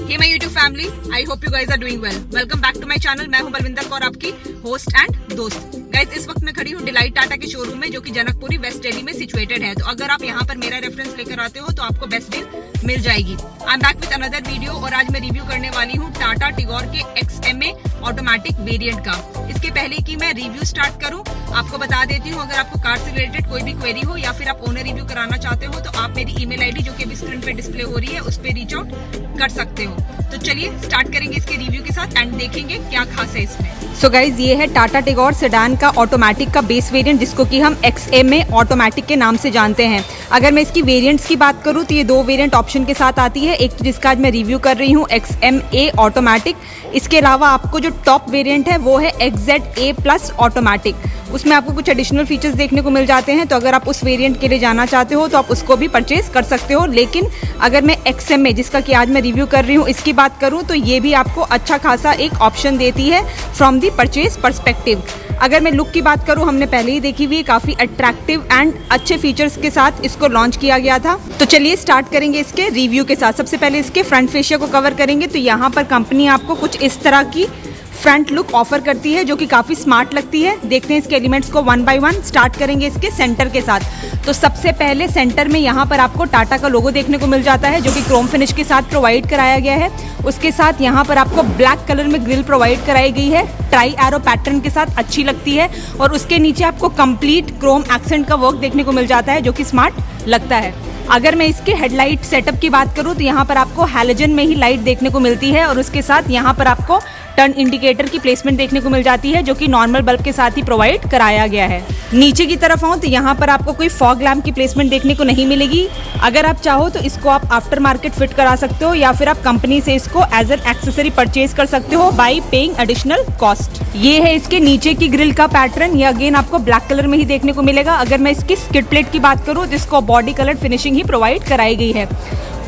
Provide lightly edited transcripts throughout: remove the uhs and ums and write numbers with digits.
Hey my YouTube family, I hope you guys are doing well. Welcome back to my channel. मैं हूं बलविंदर कौर, आपकी host and दोस्त। Guys इस वक्त मैं खड़ी हूं डिलाइट टाटा के शोरूम में, जो कि जनकपुरी वेस्ट दिल्ली में सिचुएटेड है। तो अगर आप यहां पर मेरा रेफरेंस लेकर आते हो तो आपको बेस्ट डील मिल जाएगी। I am back with another video और आज मैं रिव्यू करने वाली हूँ टाटा टिगोर के XMA ऑटोमेटिक वेरिएंट का। इसके पहले कि मैं रिव्यू स्टार्ट करूं, आपको बता देती हूं, अगर आपको कार से रिलेटेड कोई भी क्वेरी हो या फिर आप ओनर रिव्यू कराना चाहते हो तो आप मेरी ईमेल आईडी जो कि अभी स्क्रीन पे डिस्प्ले हो रही है उस पर रीच आउट कर सकते हो। तो चलिए स्टार्ट करेंगे इसके रिव्यू के साथ एंड देखेंगे क्या खास है इसमें। सो गाइज ये है टाटा टिगोर सेडान का ऑटोमेटिक का बेस वेरिएंट, जिसको कि हम XMA ऑटोमेटिक के नाम से जानते हैं। अगर मैं इसकी वेरिएंट्स की बात करूं तो ये दो वेरिएंट ऑप्शन के साथ आती है। एक तो जिसका आज मैं रिव्यू कर रही हूं XMA ऑटोमेटिक। इसके अलावा आपको जो टॉप वेरिएंट है वो है XZA प्लस ऑटोमेटिक। उसमें आपको कुछ एडिशनल फीचर्स देखने को मिल जाते हैं। तो अगर आप उस वेरिएंट के लिए जाना चाहते हो तो आप उसको भी परचेज कर सकते हो। लेकिन अगर मैं XMA जिसका कि आज मैं रिव्यू कर रही हूँ इसकी बात करूँ तो ये भी आपको अच्छा खासा एक ऑप्शन देती है फ्रॉम दी परचेज परस्पेक्टिव। अगर मैं लुक की बात करूं, हमने पहले ही देखी हुई है, काफ़ी अट्रैक्टिव एंड अच्छे फीचर्स के साथ इसको लॉन्च किया गया था। तो चलिए स्टार्ट करेंगे इसके रिव्यू के साथ। सबसे पहले इसके फ्रंट फेशिया को कवर करेंगे। तो यहाँ पर कंपनी आपको कुछ इस तरह की फ्रंट लुक ऑफर करती है जो कि काफ़ी स्मार्ट लगती है। देखते हैं इसके एलिमेंट्स को वन बाय वन। स्टार्ट करेंगे इसके सेंटर के साथ। तो सबसे पहले सेंटर में यहाँ पर आपको टाटा का लोगो देखने को मिल जाता है जो कि क्रोम फिनिश के साथ प्रोवाइड कराया गया है। उसके साथ यहाँ पर आपको ब्लैक कलर में ग्रिल प्रोवाइड कराई गई है, ट्राई एरो पैटर्न के साथ अच्छी लगती है। और उसके नीचे आपको कंप्लीट क्रोम एक्सेंट का वर्क देखने को मिल जाता है जो कि स्मार्ट लगता है। अगर मैं इसके हेडलाइट सेटअप की बात करूं तो यहाँ पर आपको हैलोजन में ही लाइट देखने को मिलती है और उसके साथ यहाँ पर आपको टर्न इंडिकेटर की प्लेसमेंट देखने को मिल जाती है जो कि नॉर्मल बल्ब के साथ ही प्रोवाइड कराया गया है। नीचे की तरफ आऊँ तो यहाँ पर आपको कोई फॉग लैम्प की प्लेसमेंट देखने को नहीं मिलेगी। अगर आप चाहो तो इसको आप आफ्टर मार्केट फिट करा सकते हो या फिर आप कंपनी से इसको एज एन एक्सेसरी परचेज कर सकते हो बाई पेइंग एडिशनल कॉस्ट। ये है इसके नीचे की ग्रिल का पैटर्न। ये अगेन आपको ब्लैक कलर में ही देखने को मिलेगा। अगर मैं इसकी स्किड प्लेट की बात करूँ जिसको बॉडी कलर फिनिशिंग ही प्रोवाइड कराई गई है।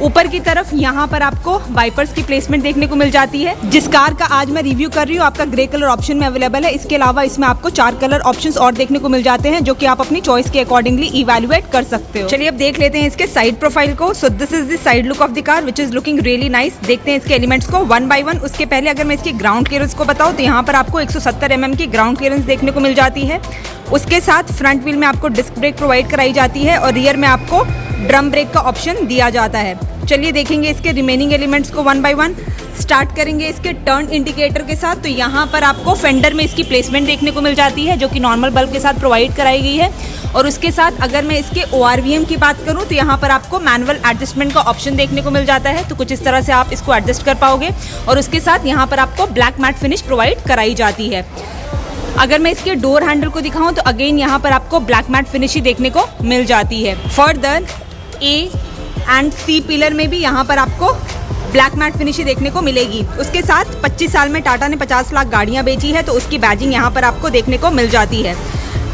ऊपर की तरफ यहाँ पर आपको वाइपर्स की प्लेसमेंट देखने को मिल जाती है। जिस कार का आज मैं रिव्यू कर रही हूँ आपका ग्रे कलर ऑप्शन में अवेलेबल है। इसके अलावा इसमें आपको 4 कलर ऑप्शंस और देखने को मिल जाते हैं जो कि आप अपनी चॉइस के अकॉर्डिंगली इवैल्यूएट कर सकते हो। चलिए अब देख लेते हैं इसके साइड प्रोफाइल को। So this is the side look of the car which is looking really nice. देखते हैं इसके एलिमेंट्स को वन बाय वन। उसके पहले अगर मैं इसकी ग्राउंड क्लियरेंस को बताऊँ तो यहाँ पर आपको 170 mm की ग्राउंड क्लियरेंस देखने को मिल जाती है। उसके साथ फ्रंट व्हील में आपको डिस्क ब्रेक प्रोवाइड कराई जाती है और रियर में आपको ड्रम ब्रेक का ऑप्शन दिया जाता है। चलिए देखेंगे इसके रिमेनिंग एलिमेंट्स को वन बाय वन। स्टार्ट करेंगे इसके टर्न इंडिकेटर के साथ। तो यहाँ पर आपको फेंडर में इसकी प्लेसमेंट देखने को मिल जाती है जो कि नॉर्मल बल्ब के साथ प्रोवाइड कराई गई है। और उसके साथ अगर मैं इसके ORVM की बात करूँ तो यहाँ पर आपको मैनुअल एडजस्टमेंट का ऑप्शन देखने को मिल जाता है। तो कुछ इस तरह से आप इसको एडजस्ट कर पाओगे। और उसके साथ यहाँ पर आपको ब्लैक मैट फिनिश प्रोवाइड कराई जाती है। अगर मैं इसके डोर हैंडल को दिखाऊं तो अगेन यहाँ पर आपको ब्लैक मैट फिनिश ही देखने को मिल जाती है। Further A and C pillar में भी यहाँ पर आपको ब्लैक मैट फिनिश ही देखने को मिलेगी। उसके साथ 25 साल में टाटा ने 50 लाख गाड़ियाँ बेची है तो उसकी बैजिंग यहाँ पर आपको देखने को मिल जाती है।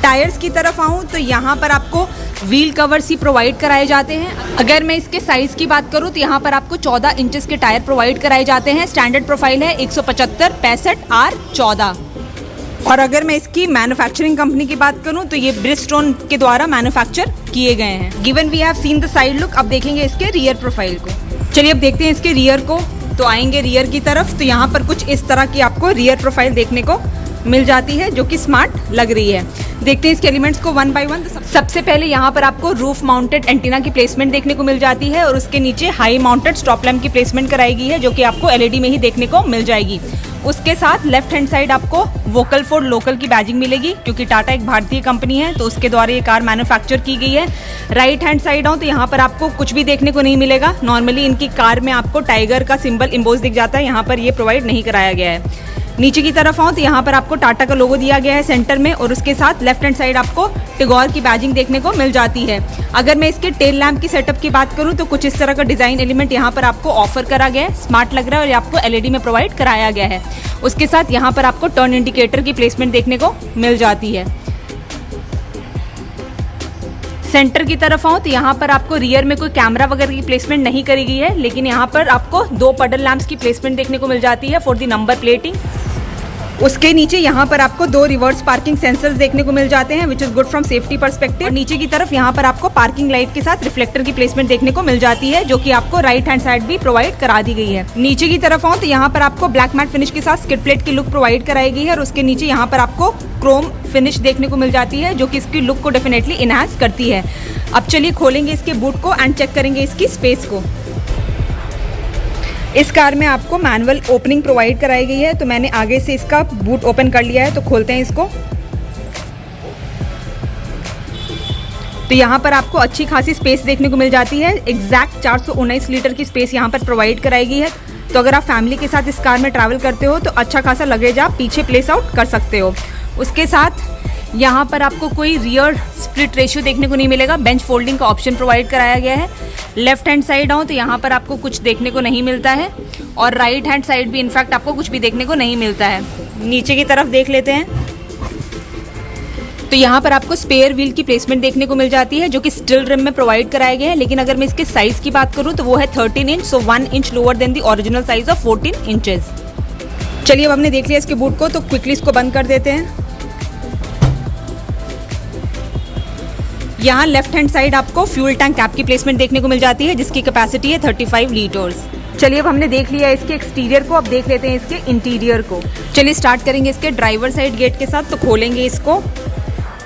टायर्स की तरफ आऊँ तो यहाँ पर आपको व्हील कवर्स ही प्रोवाइड कराए जाते हैं। अगर मैं इसके साइज़ की बात करूँ तो यहाँ पर आपको 14 इंचेस के टायर प्रोवाइड कराए जाते हैं। स्टैंडर्ड प्रोफाइल है 175 65 R14। और अगर मैं इसकी मैन्युफैक्चरिंग कंपनी की बात करूं तो ये ब्रिजस्टोन के द्वारा मैन्युफैक्चर किए गए हैं। Given we have seen the side look, अब देखेंगे इसके रियर प्रोफाइल को। चलिए अब देखते हैं इसके रियर को। तो आएंगे रियर की तरफ तो यहाँ पर कुछ इस तरह की आपको रियर प्रोफाइल देखने को मिल जाती है जो कि स्मार्ट लग रही है। देखते हैं इसके एलिमेंट्स को वन बाय वन। सबसे पहले यहाँ पर आपको रूफ माउंटेड एंटीना की प्लेसमेंट देखने को मिल जाती है और उसके नीचे हाई माउंटेड स्टॉप लैम्प की प्लेसमेंट कराई गई है जो कि आपको LED में ही देखने को मिल जाएगी। उसके साथ लेफ्ट हैंड साइड आपको वोकल फॉर लोकल की बैजिंग मिलेगी क्योंकि टाटा एक भारतीय कंपनी है तो उसके द्वारा ये कार मैन्युफैक्चर की गई है। राइट हैंड साइड आऊँ तो यहाँ पर आपको कुछ भी देखने को नहीं मिलेगा। नॉर्मली इनकी कार में आपको टाइगर का सिंबल इम्बोज दिख जाता है, यहाँ पर ये प्रोवाइड नहीं कराया गया है। नीचे की तरफ आऊँ तो यहाँ पर आपको टाटा का लोगो दिया गया है सेंटर में और उसके साथ लेफ्ट हैंड साइड आपको टिगोर की बैजिंग देखने को मिल जाती है। अगर मैं इसके टेल लैम्प की सेटअप की बात करूँ तो कुछ इस तरह का डिज़ाइन एलिमेंट यहाँ पर आपको ऑफर करा गया है। स्मार्ट लग रहा है और आपको LED में प्रोवाइड कराया गया है। उसके साथ यहाँ पर आपको टर्न इंडिकेटर की प्लेसमेंट देखने को मिल जाती है। सेंटर की तरफ आऊँ तो यहाँ पर आपको रियर में कोई कैमरा वगैरह की प्लेसमेंट नहीं करी गई है, लेकिन यहाँ पर आपको 2 पडल लैंप्स की प्लेसमेंट देखने को मिल जाती है फॉर द नंबर प्लेटिंग। उसके नीचे यहाँ पर आपको 2 रिवर्स पार्किंग सेंसर्स देखने को मिल जाते हैं, which is good from safety perspective. नीचे की तरफ यहाँ पर आपको पार्किंग लाइट के साथ रिफ्लेक्टर की प्लेसमेंट देखने को मिल जाती है, जो कि आपको राइट हैंड साइड भी प्रोवाइड करा दी गई है। नीचे की तरफ आओ तो यहाँ पर आपको ब्लैक मैट फिनिश के साथ स्किड प्लेट की लुक प्रोवाइड कराई गई है, और उसके नीचे यहाँ पर आपको क्रोम फिनिश देखने को मिल जाती है, जो कि इसकी लुक को डेफिनेटली इनहांस करती है। अब चलिए खोलेंगे इसके बूट को एंड चेक करेंगे इसकी स्पेस को। इस कार में आपको मैनुअल ओपनिंग प्रोवाइड कराई गई है, तो मैंने आगे से इसका बूट ओपन कर लिया है, तो खोलते हैं इसको। तो यहाँ पर आपको अच्छी खासी स्पेस देखने को मिल जाती है। एग्जैक्ट 419 लीटर की स्पेस यहाँ पर प्रोवाइड कराई गई है। तो अगर आप फैमिली के साथ इस कार में ट्रैवल करते हो तो अच्छा खासा लगेज आप पीछे प्लेस आउट कर सकते हो। उसके साथ यहाँ पर आपको कोई रियर स्प्लिट रेशियो देखने को नहीं मिलेगा। बेंच फोल्डिंग का ऑप्शन प्रोवाइड कराया गया है। लेफ्ट हैंड साइड आओ तो यहाँ पर आपको कुछ देखने को नहीं मिलता है, और राइट हैंड साइड भी इनफैक्ट आपको कुछ भी देखने को नहीं मिलता है। नीचे की तरफ देख लेते हैं तो यहाँ पर आपको स्पेयर व्हील की प्लेसमेंट देखने को मिल जाती है, जो कि स्टिल रिम में प्रोवाइड कराए गए हैं। लेकिन अगर मैं इसके साइज की बात करूँ तो वो है 13 inch, so 1 inch lower than the original size of 14 inches. चलिए अब हमने देख लिया इसके बूट को, तो क्विकली इसको बंद कर देते हैं। यहाँ लेफ्ट हैंड साइड आपको फ्यूल टैंक कैप की प्लेसमेंट देखने को मिल जाती है, जिसकी कैपेसिटी है 35 लीटर्स। चलिए अब हमने देख लिया इसके एक्सटीरियर को, अब देख लेते हैं इसके इंटीरियर को। चलिए स्टार्ट करेंगे इसके ड्राइवर साइड गेट के साथ। तो खोलेंगे इसको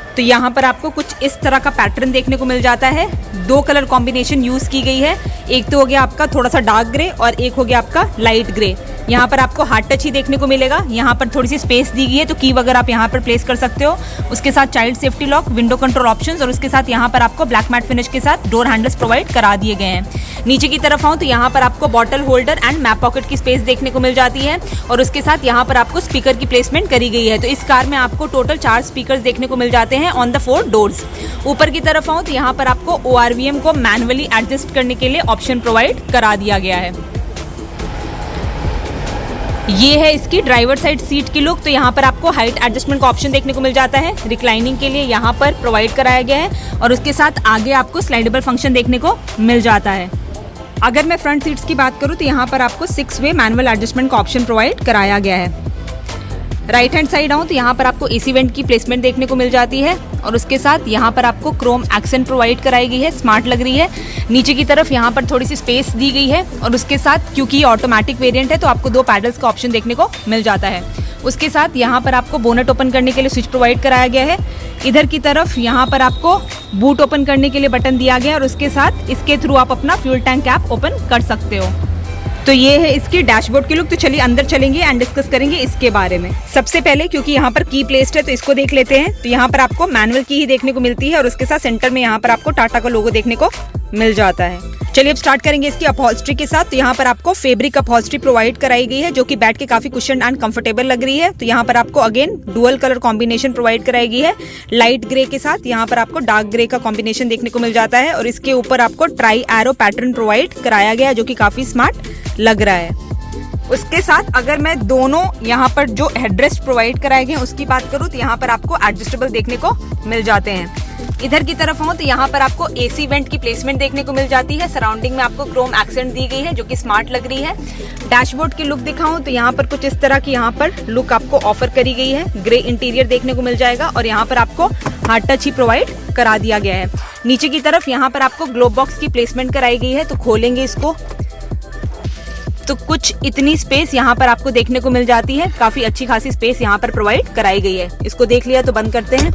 तो यहाँ पर आपको कुछ इस तरह का पैटर्न देखने को मिल जाता है। 2 कलर कॉम्बिनेशन यूज की गई है, एक तो हो गया आपका थोड़ा सा डार्क ग्रे और एक हो गया आपका लाइट ग्रे। यहाँ पर आपको हार्ड टच ही देखने को मिलेगा। यहाँ पर थोड़ी सी स्पेस दी गई है, तो की वगैरह आप यहाँ पर प्लेस कर सकते हो। उसके साथ child safety lock, window control options, और उसके साथ यहाँ पर आपको ब्लैक मैट फिनिश के साथ डोर हैंडल्स प्रोवाइड करा दिए गए हैं। नीचे की तरफ आऊँ तो यहाँ पर आपको bottle holder and map pocket की स्पेस देखने को मिल जाती है, और उसके साथ यहाँ पर आपको स्पीकर की प्लेसमेंट करी गई है। तो इस कार में आपको टोटल 4 स्पीकर्स देखने को मिल जाते हैं ऑन द 4 डोर्स। ऊपर की तरफ आऊँ तो यहाँ पर आपको ORVM को मैनुअली एडजस्ट करने के लिए ऑप्शन प्रोवाइड करा दिया गया है। ये है इसकी ड्राइवर साइड सीट की लुक। तो यहाँ पर आपको हाइट एडजस्टमेंट का ऑप्शन देखने को मिल जाता है, रिक्लाइनिंग के लिए यहाँ पर प्रोवाइड कराया गया है, और उसके साथ आगे आपको स्लाइडेबल फंक्शन देखने को मिल जाता है। अगर मैं फ्रंट सीट्स की बात करूँ तो यहाँ पर आपको 6 वे मैनुअल एडजस्टमेंट का ऑप्शन प्रोवाइड कराया गया है। राइट हैंड साइड आऊँ तो यहाँ पर आपको एसी वेंट की प्लेसमेंट देखने को मिल जाती है, और उसके साथ यहाँ पर आपको क्रोम एक्सेंट प्रोवाइड कराई गई है, स्मार्ट लग रही है। नीचे की तरफ यहाँ पर थोड़ी सी स्पेस दी गई है, और उसके साथ क्योंकि ये ऑटोमेटिक वेरिएंट है तो आपको 2 पैडल्स का ऑप्शन देखने को मिल जाता है। उसके साथ यहाँ पर आपको बोनेट ओपन करने के लिए स्विच प्रोवाइड कराया गया है। इधर की तरफ यहाँ पर आपको बूट ओपन करने के लिए बटन दिया गया है, और उसके साथ इसके थ्रू आप अपना फ्यूल टैंक कैप ओपन कर सकते हो। तो ये है इसकी डैशबोर्ड की लुक। तो चलिए अंदर चलेंगे एंड डिस्कस करेंगे इसके बारे में। सबसे पहले क्योंकि यहाँ पर की प्लेस्ड है तो इसको देख लेते हैं। तो यहाँ पर आपको मैनुअल की ही देखने को मिलती है, और उसके साथ सेंटर में यहाँ पर आपको टाटा का लोगो देखने को मिल जाता है। चलिए अब स्टार्ट करेंगे इसकी अपहॉल्स्ट्री के साथ। तो यहाँ पर आपको फैब्रिक अपहॉल्स्ट्री प्रोवाइड कराई गई है, जो कि बैठ के काफी कुशन एंड कंफर्टेबल लग रही है। तो यहाँ पर आपको again dual colour combination provide कराई गई है, लाइट ग्रे के साथ यहाँ पर आपको डार्क ग्रे का कॉम्बिनेशन देखने को मिल जाता है, और इसके ऊपर आपको ट्राई एरो पैटर्न प्रोवाइड कराया गया है, जो कि काफी स्मार्ट लग रहा है। उसके साथ अगर मैं दोनों यहाँ पर जो हेडरेस्ट प्रोवाइड कराए गए हैं उसकी बात करूँ तो यहाँ पर आपको एडजस्टेबल देखने को मिल जाते हैं। इधर की तरफ हो तो यहाँ पर आपको एसी वेंट की प्लेसमेंट देखने को मिल जाती है। सराउंडिंग में आपको क्रोम एक्सेंट दी गई है, जो कि स्मार्ट लग रही है। डैशबोर्ड की लुक दिखाऊं तो यहाँ पर कुछ इस तरह की यहाँ पर लुक आपको ऑफर करी गई है। ग्रे इंटीरियर देखने को मिल जाएगा, और यहाँ पर आपको हार्ड टच ही प्रोवाइड करा दिया गया है। नीचे की तरफ यहाँ पर आपको ग्लोब बॉक्स की प्लेसमेंट कराई गई है। तो खोलेंगे इसको तो कुछ इतनी स्पेस यहाँ पर आपको देखने को मिल जाती है। काफी अच्छी खासी स्पेस यहाँ पर प्रोवाइड कराई गई है। इसको देख लिया तो बंद करते हैं।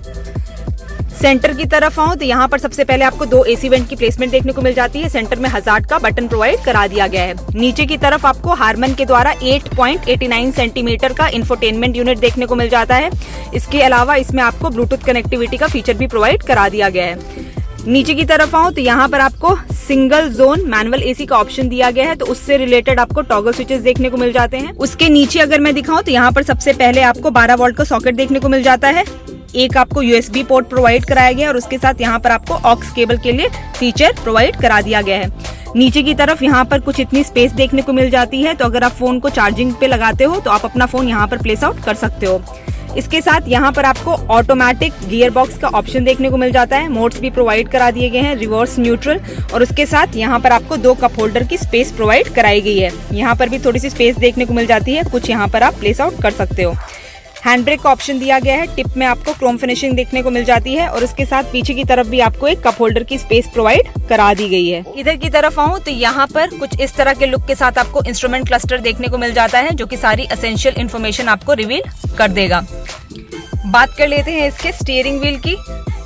सेंटर की तरफ आऊं तो यहाँ पर सबसे पहले आपको 2 एसी वेंट की प्लेसमेंट देखने को मिल जाती है। सेंटर में हजार्ड का बटन प्रोवाइड करा दिया गया है। नीचे की तरफ आपको हारमन के द्वारा 8.89 सेंटीमीटर का इंफोटेनमेंट यूनिट देखने को मिल जाता है। इसके अलावा इसमें आपको ब्लूटूथ कनेक्टिविटी का फीचर भी प्रोवाइड करा दिया गया है। नीचे की तरफ आऊं तो यहाँ पर आपको सिंगल जोन मैनुअल एसी का ऑप्शन दिया गया है, तो उससे रिलेटेड आपको टॉगल स्विचेस देखने को मिल जाते हैं। उसके नीचे अगर मैं दिखाऊं तो यहाँ पर सबसे पहले आपको 12 वोल्ट का सॉकेट देखने को मिल जाता है। एक आपको यूएसबी पोर्ट प्रोवाइड कराया गया है, और उसके साथ यहाँ पर आपको ऑक्स केबल के लिए फीचर प्रोवाइड करा दिया गया है। नीचे की तरफ यहाँ पर कुछ इतनी स्पेस देखने को मिल जाती है, तो अगर आप फोन को चार्जिंग पे लगाते हो तो आप अपना फोन यहाँ पर प्लेस आउट कर सकते हो। इसके साथ यहाँ पर आपको ऑटोमेटिक गियर बॉक्स का ऑप्शन देखने को मिल जाता है। मोड्स भी प्रोवाइड करा दिए गए हैं, रिवर्स, न्यूट्रल, और उसके साथ यहाँ पर आपको 2 कप होल्डर की स्पेस प्रोवाइड कराई गई है। यहाँ पर भी थोड़ी सी स्पेस देखने को मिल जाती है, कुछ यहाँ पर आप प्लेस आउट कर सकते हो। हैंड ब्रेक का ऑप्शन दिया गया है। टिप में आपको क्रोम फिनिशिंग देखने को मिल जाती है और उसके साथ पीछे की तरफ भी आपको एक कप होल्डर की स्पेस प्रोवाइड करा दी गई है। इधर की तरफ आऊं तो यहाँ पर कुछ इस तरह के लुक के साथ आपको इंस्ट्रूमेंट क्लस्टर देखने को मिल जाता है, जो कि सारी एसेंशियल इन्फॉर्मेशन आपको रिवील कर देगा। बात कर लेते हैं इसके स्टीयरिंग व्हील की।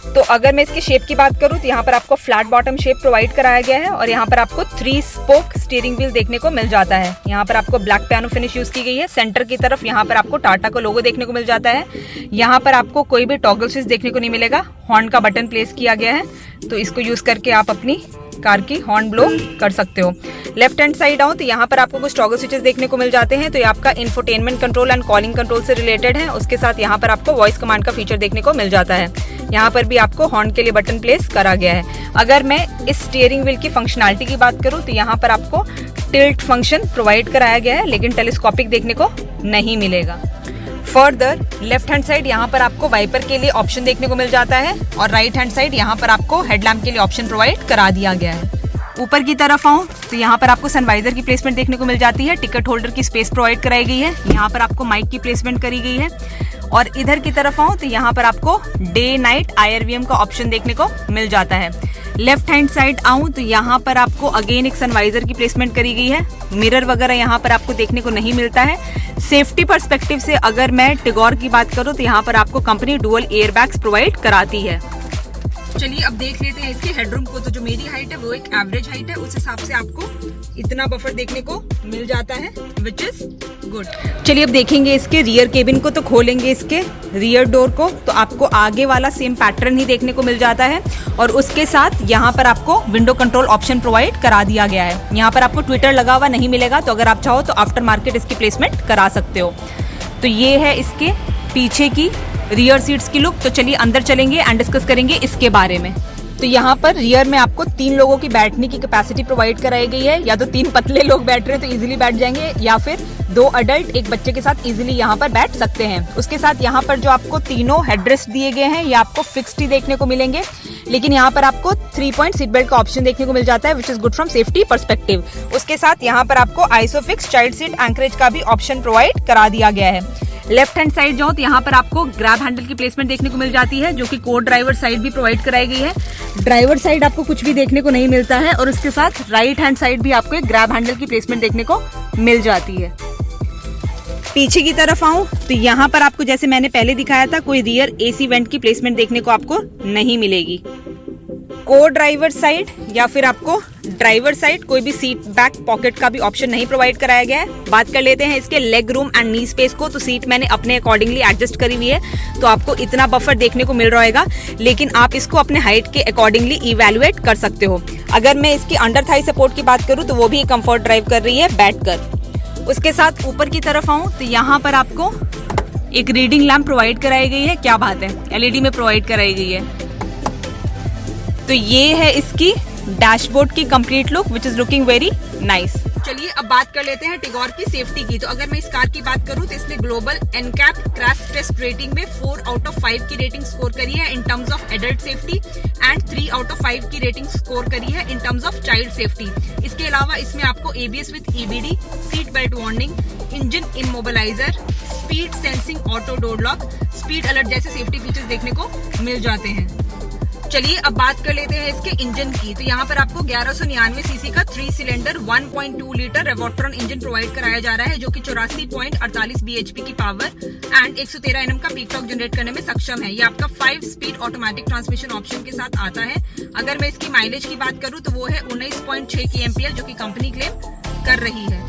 तो अगर मैं इसके शेप की बात करूं तो यहाँ पर आपको फ्लैट बॉटम शेप प्रोवाइड कराया गया है और यहाँ पर आपको 3 स्पोक स्टीयरिंग व्हील देखने को मिल जाता है। यहाँ पर आपको ब्लैक पियानो फिनिश यूज की गई है। सेंटर की तरफ यहाँ पर आपको टाटा का लोगो देखने को मिल जाता है। यहाँ पर आपको कोई भी टॉगल स्विच देखने को नहीं मिलेगा। हॉर्न का बटन प्लेस किया गया है, तो इसको यूज करके आप अपनी कार की हॉर्न ब्लो कर सकते हो। लेफ्ट हैंड साइड आऊं तो यहाँ पर आपको कुछ टॉगल स्विचेस देखने को मिल जाते हैं। तो ये आपका infotainment control and calling control से रिलेटेड है। उसके साथ यहाँ पर आपको वॉइस कमांड का फीचर देखने को मिल जाता है। यहाँ पर भी आपको हॉर्न के लिए बटन प्लेस करा गया है। अगर मैं इस स्टीयरिंग व्हील की फंक्शनैलिटी की बात करूँ तो यहाँ पर आपको टिल्ट फंक्शन प्रोवाइड कराया गया है, लेकिन टेलीस्कोपिक देखने को नहीं मिलेगा। फर्दर लेफ्ट हैंड साइड यहाँ पर आपको वाइपर के लिए ऑप्शन देखने को मिल जाता है और राइट हैंड साइड यहाँ पर आपको हेडलैम्प के लिए ऑप्शन प्रोवाइड करा दिया गया है। ऊपर की तरफ आऊँ तो यहाँ पर आपको सनवाइजर की प्लेसमेंट देखने को मिल जाती है। टिकट होल्डर की स्पेस प्रोवाइड कराई गई है। यहाँ पर आपको माइक की प्लेसमेंट करी गई है। और इधर की तरफ आऊँ तो यहाँ पर आपको डे नाइट IRVM का ऑप्शन देखने को मिल जाता है। लेफ्ट हैंड साइड आऊँ तो यहाँ पर आपको अगेन एक सनवाइजर की प्लेसमेंट करी गई है। मिरर वगैरह यहाँ पर आपको देखने को नहीं मिलता है। सेफ्टी पर्सपेक्टिव से अगर मैं टिगोर की बात करूँ तो यहाँ पर आपको कंपनी डुअल एयरबैग्स प्रोवाइड कराती है। चलिए अब देख लेते हैं इसके हेडरूम को। तो जो मेरी हाइट है वो एक एवरेज हाइट है, उस हिसाब से आपको इतना बफर देखने को मिल जाता है, विच इज गुड। चलिए अब देखेंगे इसके रियर केबिन को। तो खोलेंगे इसके रियर डोर को तो आपको आगे वाला सेम पैटर्न ही देखने को मिल जाता है और उसके साथ यहाँ पर आपको विंडो कंट्रोल ऑप्शन प्रोवाइड करा दिया गया है। यहाँ पर आपको ट्विटर लगा हुआ नहीं मिलेगा, तो अगर आप चाहो तो आफ्टर मार्केट इसकी प्लेसमेंट करा सकते हो। तो ये है इसके पीछे की रियर सीट्स की लुक। तो चलिए अंदर चलेंगे एंड डिस्कस करेंगे इसके बारे में। तो यहाँ पर रियर में आपको 3 लोगों की बैठने की कैपेसिटी प्रोवाइड कराई गई है। या तो 3 पतले लोग बैठ रहे हैं तो इजीली बैठ जाएंगे, या फिर 2 अडल्ट एक बच्चे के साथ इजीली यहाँ पर बैठ सकते हैं। उसके साथ यहाँ पर जो आपको तीनों हेडरेस्ट दिए गए हैं ये आपको फिक्स्ड ही देखने को मिलेंगे, लेकिन यहाँ पर आपको 3 पॉइंट सीट बेल्ट का ऑप्शन देखने को मिल जाता है, which is good from safety perspective. उसके साथ यहाँ पर आपको आइसोफिक्स चाइल्ड सीट एंकरेज का भी ऑप्शन प्रोवाइड करा दिया गया है। लेफ्ट हैंड साइड जाओ तो यहाँ पर आपको ग्रैब हैंडल की प्लेसमेंट देखने को मिल जाती है, जो कि को ड्राइवर साइड भी प्रोवाइड कराई गई है। ड्राइवर साइड आपको कुछ भी देखने को नहीं मिलता है और उसके साथ राइट हैंड साइड भी आपको एक ग्रैब हैंडल की प्लेसमेंट देखने को मिल जाती है। पीछे की तरफ आऊं तो यहाँ पर आपको जैसे मैंने पहले दिखाया था कोई रियर AC वेंट की प्लेसमेंट देखने को आपको नहीं मिलेगी। को ड्राइवर साइड या फिर आपको ड्राइवर साइड कोई भी सीट बैक पॉकेट का भी ऑप्शन नहीं प्रोवाइड कराया गया है। बात कर लेते हैं इसके leg room and knee space को। तो सीट मैंने अपने अकॉर्डिंगली एडजस्ट करी हुई है, तो आपको इतना बफर देखने को मिल रहेगा, लेकिन आप इसको अपने हाइट के अकॉर्डिंगली इवैल्यूएट कर सकते हो। अगर मैं इसकी अंडर थाई सपोर्ट की बात करूं तो वो भी कंफर्ट ड्राइव कर रही है बैठकर। उसके साथ ऊपर की तरफ आऊं तो यहाँ पर आपको एक रीडिंग लैम्प प्रोवाइड कराई गई है। क्या बात है, LED में प्रोवाइड कराई गई है। तो ये है इसकी डैशबोर्ड की complete look, which is looking very nice. चलिए अब बात कर लेते हैं टिगोर की सेफ्टी की। तो अगर मैं इस कार की बात करूं तो इसने global NCAP crash test rating में 4 आउट ऑफ 5 की रेटिंग स्कोर करी है in terms of adult safety and 3 out of 5 की रेटिंग स्कोर करी है in terms of child safety. इसके अलावा इसमें आपको ABS with EBD, seat belt warning, engine immobiliser, speed sensing auto door lock, speed alert जैसे सेफ्टी फीचर्स देखने को मिल जाते हैं। चलिए अब बात कर लेते हैं इसके इंजन की। तो यहाँ पर आपको 1199 सीसी का 3 सिलेंडर 1.2 लीटर रेवोल्ट्रॉन इंजन प्रोवाइड कराया जा रहा है, जो कि 84.48 bhp की पावर एंड 113 Nm का पीक टॉर्क जनरेट करने में सक्षम है। ये आपका 5 स्पीड ऑटोमेटिक ट्रांसमिशन ऑप्शन के साथ आता है। अगर मैं इसकी माइलेज की बात करूँ तो वो है 19.6 kmpl, जो कि कंपनी क्लेम कर रही है।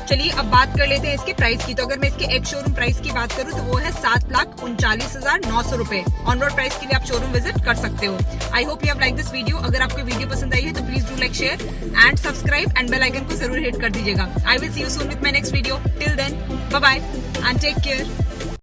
चलिए अब बात कर लेते हैं इसके प्राइस की। तो अगर मैं इसके एक्स शोरूम प्राइस की बात करूं तो वो है 7,39,900 रुपए। ऑन रोड प्राइस के लिए आप शोरूम विजिट कर सकते हो। I hope you have like this video. अगर आपको वीडियो पसंद आई है तो please do like, share and subscribe and bell icon को जरूर हिट कर दीजिएगा। I will see you soon with my next video. Till then bye bye and take care.